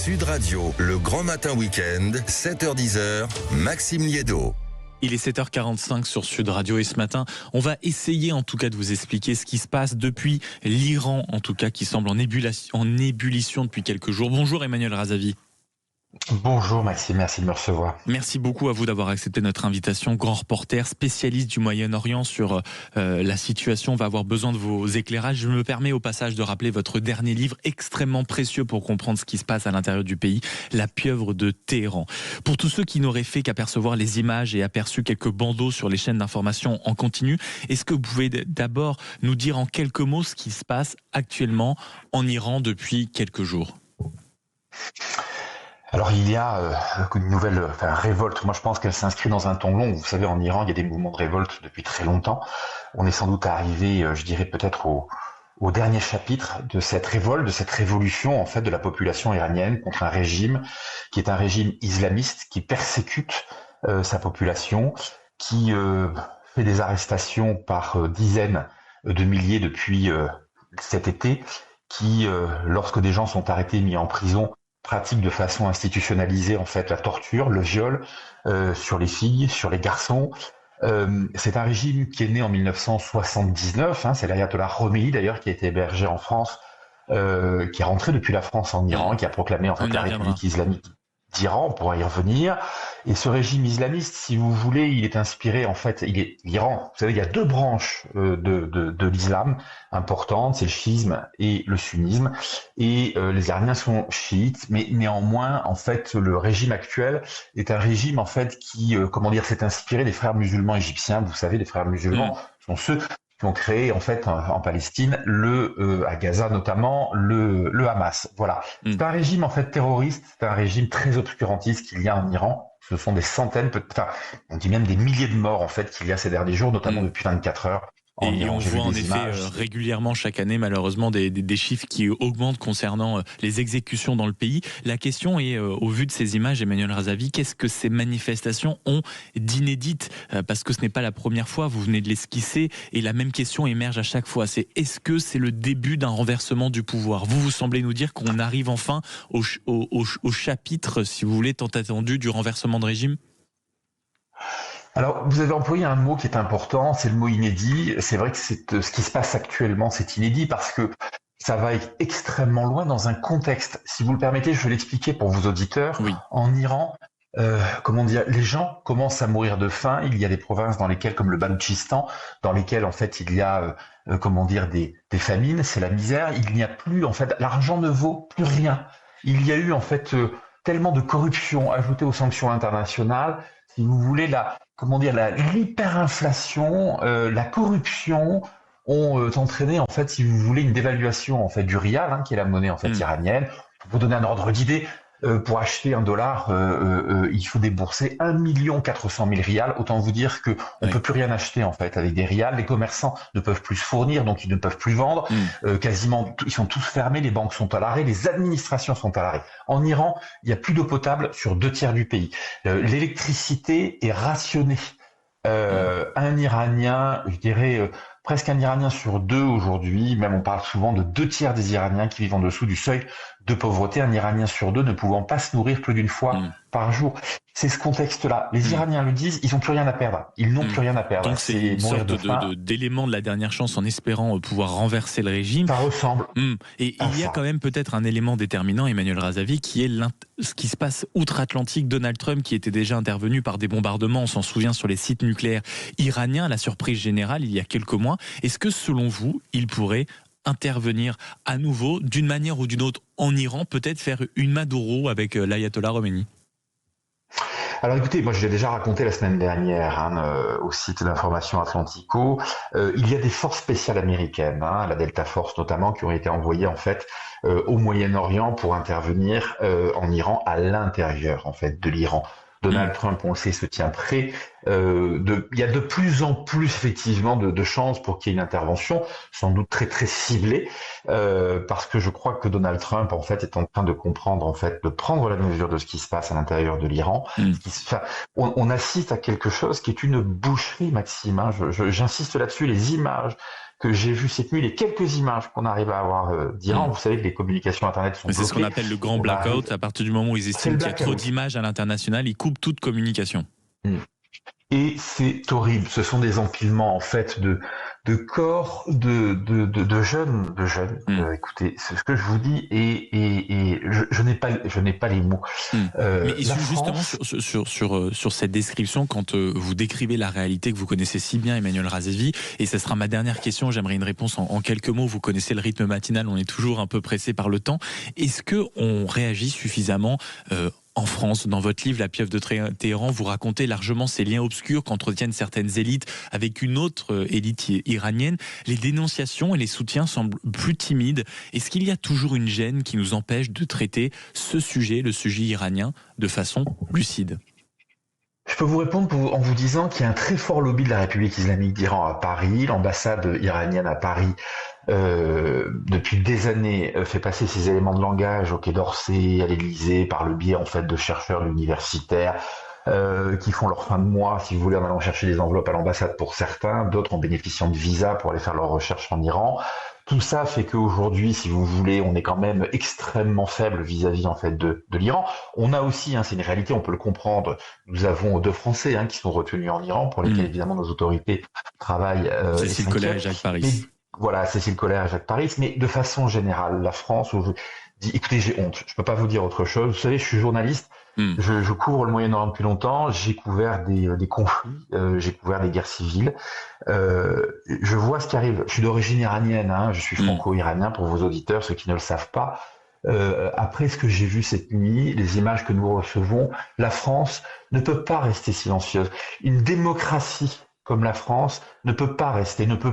Sud Radio, le grand matin week-end, 7h-10h, Maxime Liédo. Il est 7h45 sur Sud Radio et ce matin, on va essayer en tout cas de vous expliquer ce qui se passe depuis l'Iran, en tout cas qui semble en ébullition depuis quelques jours. Bonjour Emmanuel Razavi. Bonjour Maxime, merci de me recevoir. Merci beaucoup à vous d'avoir accepté notre invitation. Grand reporter, spécialiste du Moyen-Orient sur la situation. On va avoir besoin de vos éclairages. Je me permets au passage de rappeler votre dernier livre extrêmement précieux pour comprendre ce qui se passe à l'intérieur du pays, La pieuvre de Téhéran. Pour tous ceux qui n'auraient fait qu'apercevoir les images et aperçu quelques bandeaux sur les chaînes d'information en continu, est-ce que vous pouvez d'abord nous dire en quelques mots ce qui se passe actuellement en Iran depuis quelques jours ? Alors il y a une nouvelle révolte. Moi je pense qu'elle s'inscrit dans un temps long. Vous savez, en Iran, il y a des mouvements de révolte depuis très longtemps. On est sans doute arrivé, je dirais peut-être au dernier chapitre de cette révolte, de cette révolution en fait de la population iranienne contre un régime qui est un régime islamiste qui persécute sa population, qui fait des arrestations par dizaines de milliers depuis cet été, qui lorsque des gens sont arrêtés, mis en prison, pratique de façon institutionnalisée en fait la torture, le viol sur les filles, sur les garçons. C'est un régime qui est né en 1979, c'est l'ayatollah Khomeini d'ailleurs qui a été hébergé en France, qui est rentré depuis la France en Iran, qui a proclamé en fait la République islamique d'Iran, on pourra y revenir. Et ce régime islamiste, si vous voulez, il est inspiré, en fait, l'Iran, vous savez, il y a deux branches de l'islam importantes, c'est le chiisme et le sunnisme. Et les Iraniens sont chiites, mais néanmoins, en fait, le régime actuel est un régime, en fait, qui, s'est inspiré des frères musulmans égyptiens. Vous savez, les frères musulmans sont ceux qui ont créé en fait en Palestine, à Gaza notamment, le Hamas. Voilà. C'est un régime en fait terroriste, c'est un régime très obscurantiste qu'il y a en Iran. Ce sont des centaines, on dit même des milliers de morts en fait qu'il y a ces derniers jours, notamment depuis 24 heures. Et on voit en effet régulièrement chaque année malheureusement des chiffres qui augmentent concernant les exécutions dans le pays. La question est, au vu de ces images, Emmanuel Razavi, qu'est-ce que ces manifestations ont d'inédite ? Parce que ce n'est pas la première fois, vous venez de l'esquisser, et la même question émerge à chaque fois. C'est est-ce que c'est le début d'un renversement du pouvoir ? Vous semblez nous dire qu'on arrive enfin au chapitre, si vous voulez, tant attendu du renversement de régime ? Alors, vous avez employé un mot qui est important, c'est le mot inédit. C'est vrai que ce qui se passe actuellement, c'est inédit parce que ça va extrêmement loin dans un contexte. Si vous le permettez, je vais l'expliquer pour vos auditeurs. Oui. En Iran, les gens commencent à mourir de faim. Il y a des provinces dans lesquelles, comme le Baloutchistan, dans lesquelles en fait il y a des famines, c'est la misère. Il n'y a plus en fait, l'argent ne vaut plus rien. Il y a eu en fait tellement de corruption ajoutée aux sanctions internationales. Si vous voulez, l'hyperinflation, la corruption ont entraîné en fait, si vous voulez, une dévaluation en fait du rial, qui est la monnaie en fait iranienne. Pour vous donner un ordre d'idée, pour acheter $1, il faut débourser 1 400 000 rials. Autant vous dire que on peut plus rien acheter en fait avec des rials. Les commerçants ne peuvent plus se fournir, donc ils ne peuvent plus vendre. Quasiment, ils sont tous fermés. Les banques sont à l'arrêt, les administrations sont à l'arrêt. En Iran, il y a plus d'eau potable sur 2/3 du pays. L'électricité est rationnée. Un Iranien, je dirais presque un Iranien sur 2 aujourd'hui, même on parle souvent de 2/3 des Iraniens qui vivent en dessous du seuil de pauvreté, un Iranien sur 2 ne pouvant pas se nourrir plus d'une fois par jour. C'est ce contexte-là. Les Iraniens le disent, ils n'ont plus rien à perdre. Ils n'ont plus rien à perdre. Donc c'est une sorte d'élément de la dernière chance en espérant pouvoir renverser le régime. Ça ressemble. Et il y a quand même peut-être un élément déterminant, Emmanuel Razavi, qui est ce qui se passe outre-Atlantique. Donald Trump qui était déjà intervenu par des bombardements, on s'en souvient, sur les sites nucléaires iraniens, la surprise générale il y a quelques mois. Est-ce que selon vous, il pourrait intervenir à nouveau d'une manière ou d'une autre en Iran, peut-être faire une Maduro avec l'ayatollah Khomeini ? Alors écoutez, moi je l'ai déjà raconté la semaine dernière au site d'information Atlantico. Il y a des forces spéciales américaines, la Delta Force notamment, qui ont été envoyées en fait au Moyen-Orient pour intervenir en Iran, à l'intérieur en fait de l'Iran. Donald Trump, on le sait, se tient prêt. Il y a de plus en plus effectivement de chances pour qu'il y ait une intervention, sans doute très très ciblée, parce que je crois que Donald Trump en fait est en train de comprendre, en fait, de prendre la mesure de ce qui se passe à l'intérieur de l'Iran. On assiste à quelque chose qui est une boucherie, Maxime. J'insiste là-dessus, les images que j'ai vu cette nuit, les quelques images qu'on arrive à avoir d'Iran. Vous savez que les communications Internet sont bloquées. C'est ce qu'on appelle le grand blackout. À partir du moment où ils estiment qu'il y a trop d'images à l'international, ils coupent toute communication. Et c'est horrible. Ce sont des empilements en fait de corps de jeunes. Écoutez, c'est ce que je vous dis et je n'ai pas les mots. Mais justement sur cette description, quand vous décrivez la réalité que vous connaissez si bien, Emmanuel Razavi, et ce sera ma dernière question. J'aimerais une réponse en quelques mots. Vous connaissez le rythme matinal. On est toujours un peu pressé par le temps. Est-ce que on réagit suffisamment en France? Dans votre livre, La pieuvre de Téhéran, vous racontez largement ces liens obscurs qu'entretiennent certaines élites avec une autre élite iranienne. Les dénonciations et les soutiens semblent plus timides. Est-ce qu'il y a toujours une gêne qui nous empêche de traiter ce sujet, le sujet iranien, de façon lucide? Je peux vous répondre en vous disant qu'il y a un très fort lobby de la République islamique d'Iran à Paris. L'ambassade iranienne à Paris, depuis des années, fait passer ces éléments de langage au Quai d'Orsay, à l'Élysée, par le biais en fait de chercheurs universitaires qui font leur fin de mois, si vous voulez, en allant chercher des enveloppes à l'ambassade pour certains, d'autres en bénéficiant de visas pour aller faire leurs recherches en Iran. Tout ça fait qu'aujourd'hui, si vous voulez, on est quand même extrêmement faible vis-à-vis en fait de l'Iran. On a aussi, c'est une réalité, on peut le comprendre, nous avons 2 Français qui sont retenus en Iran, pour lesquels évidemment nos autorités travaillent. Cécile Collère et Jacques Paris. Voilà, Cécile Collère et Jacques Paris. Mais de façon générale, la France, écoutez, j'ai honte, je peux pas vous dire autre chose. Vous savez, je suis journaliste. Je couvre le Moyen-Orient depuis longtemps, j'ai couvert des conflits, j'ai couvert des guerres civiles, je vois ce qui arrive. Je suis d'origine iranienne, je suis franco-iranien pour vos auditeurs, ceux qui ne le savent pas. Après ce que j'ai vu cette nuit, les images que nous recevons, la France ne peut pas rester silencieuse. Une démocratie comme la France ne peut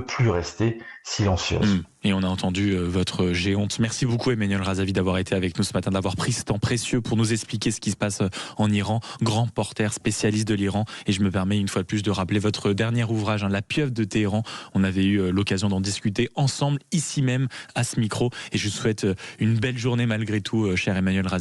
plus rester silencieuse. Et on a entendu votre géante. Merci beaucoup Emmanuel Razavi d'avoir été avec nous ce matin, d'avoir pris ce temps précieux pour nous expliquer ce qui se passe en Iran. Grand porteur, spécialiste de l'Iran. Et je me permets une fois de plus de rappeler votre dernier ouvrage, La pieuvre de Téhéran. On avait eu l'occasion d'en discuter ensemble, ici même, à ce micro. Et je vous souhaite une belle journée malgré tout, cher Emmanuel Razavi.